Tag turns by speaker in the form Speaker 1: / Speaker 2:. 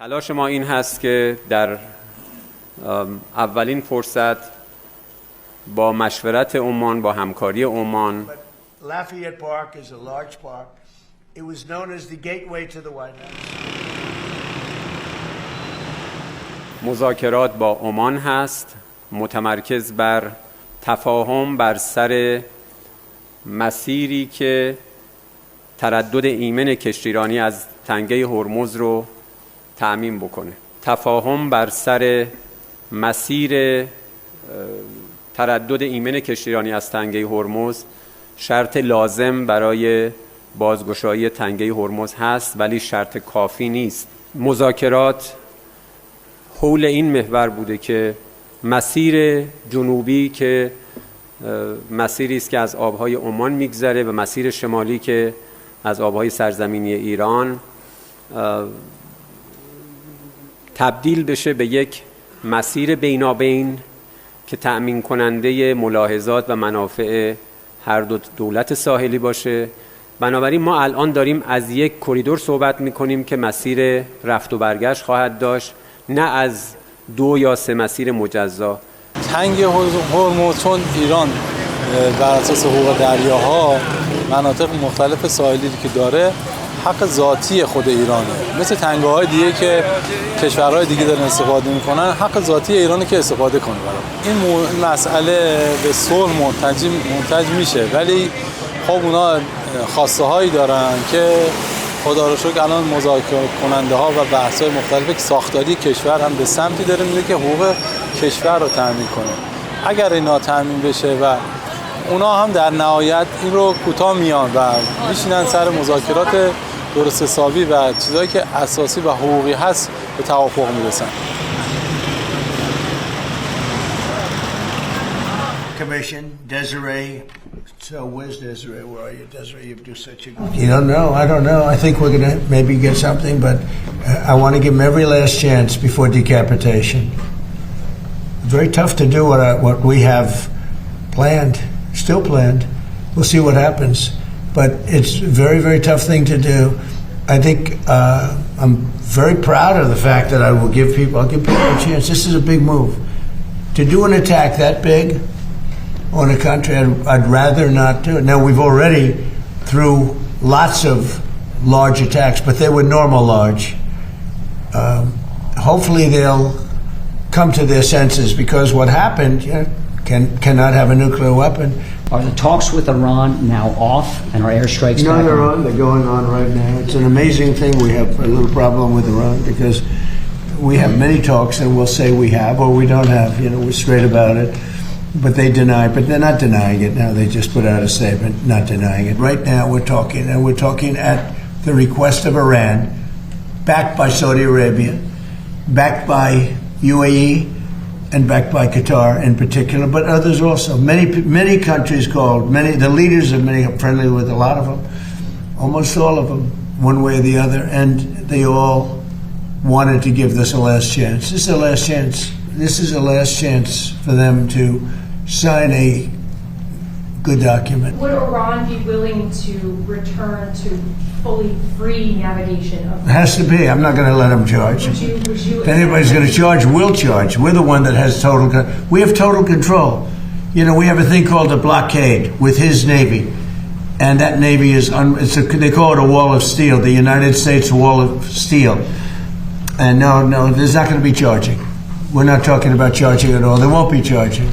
Speaker 1: تلاش ما این هست که در اولین فرصت با مشورت عمان، با همکاری عمان
Speaker 2: Lafayette Park is a large park. It was known as the gateway to the White House.
Speaker 1: مذاکرات با عمان هست، متمرکز بر تفاهم بر سر مسیری که تردد ایمن کشتیرانی از تنگه هرمز رو تأمین بکنه. تفاهم بر سر مسیر تردد ایمن کشتیرانی از تنگه هرمز شرط لازم برای بازگشایی تنگه هرمز هست، ولی شرط کافی نیست. مذاکرات حول این محور بوده که مسیر جنوبی که مسیری است که از آبهای عمان میگذره و مسیر شمالی که از آبهای سرزمینی ایران تبدیل بشه به یک مسیر بینابین که تأمین کننده ملاحظات و منافع هر دو دولت ساحلی باشه. بنابراین ما الان داریم از یک کریدور صحبت میکنیم که مسیر رفت و برگشت خواهد داشت، نه از 2 یا 3 مسیر مجزا.
Speaker 3: تنگ هرمز چون ایران بر اساس حقوق دریاها مناطق مختلف ساحلی که داره حق ذاتی خود ایرانه، مثل تنگه‌های دیگه که کشورهای دیگه دارن استفاده میکنن، حق ذاتی ایرانه که استفاده کنه. این مسئله به صلح منتج میشه، ولی خب اونا خواسته هایی دارن که خدا رو شکر الان مذاکره کننده ها و بحث های مختلف ساختاری کشور هم به سمتی داره میره که حقوق کشور رو تامین کنه. اگر اینا تامین بشه و اونا هم در نهایت این رو کوتاه میان و میشینن سر مذاکرات درست حسابی و چیزایی که اساسی و حقوقی هست به توافق میرسن.
Speaker 2: Commission, Desiree. So where's Desiree? Where are you, Desiree? You do such a good. You don't know. I don't know. I think we're going to maybe get something, but I want to give them every last chance before decapitation. Very tough to do what we have planned, still planned. We'll see what happens, but it's a very, very tough thing to do. I think I'm very proud of the fact that I'll give people a chance. This is a big move. To do an attack that big on a country, I'd rather not do it. Now, we've already, through lots of large attacks, but they were normal large. Hopefully they'll come to their senses, because what happened cannot have a nuclear weapon.
Speaker 4: Are the talks with Iran now off and are airstrikes back on?
Speaker 2: No, they're on. They're going on right now. It's an amazing thing. We have a little problem with Iran because we have many talks, and we'll say we have or we don't have. We're straight about it. But they deny, but they're not denying it now. They just put out a statement not denying it. Right now we're talking, and we're talking at the request of Iran, backed by Saudi Arabia, backed by UAE, and backed by Qatar in particular, but others also. Many countries called, the leaders of many are friendly with a lot of them, almost all of them, one way or the other, and they all wanted to give this a last chance. This is a last chance. This is a last chance for them to sign a good document.
Speaker 5: Would Iran be willing to return to fully free navigation of?
Speaker 2: It has to be. I'm not going to let them charge. If anybody's going to charge, we'll charge. We're the one that has total control. We have total control. We have a thing called a blockade with his Navy. And that Navy is, they call it a wall of steel, the United States wall of steel. And no, there's not going to be charging. We're not talking about charging at all. There won't be charging.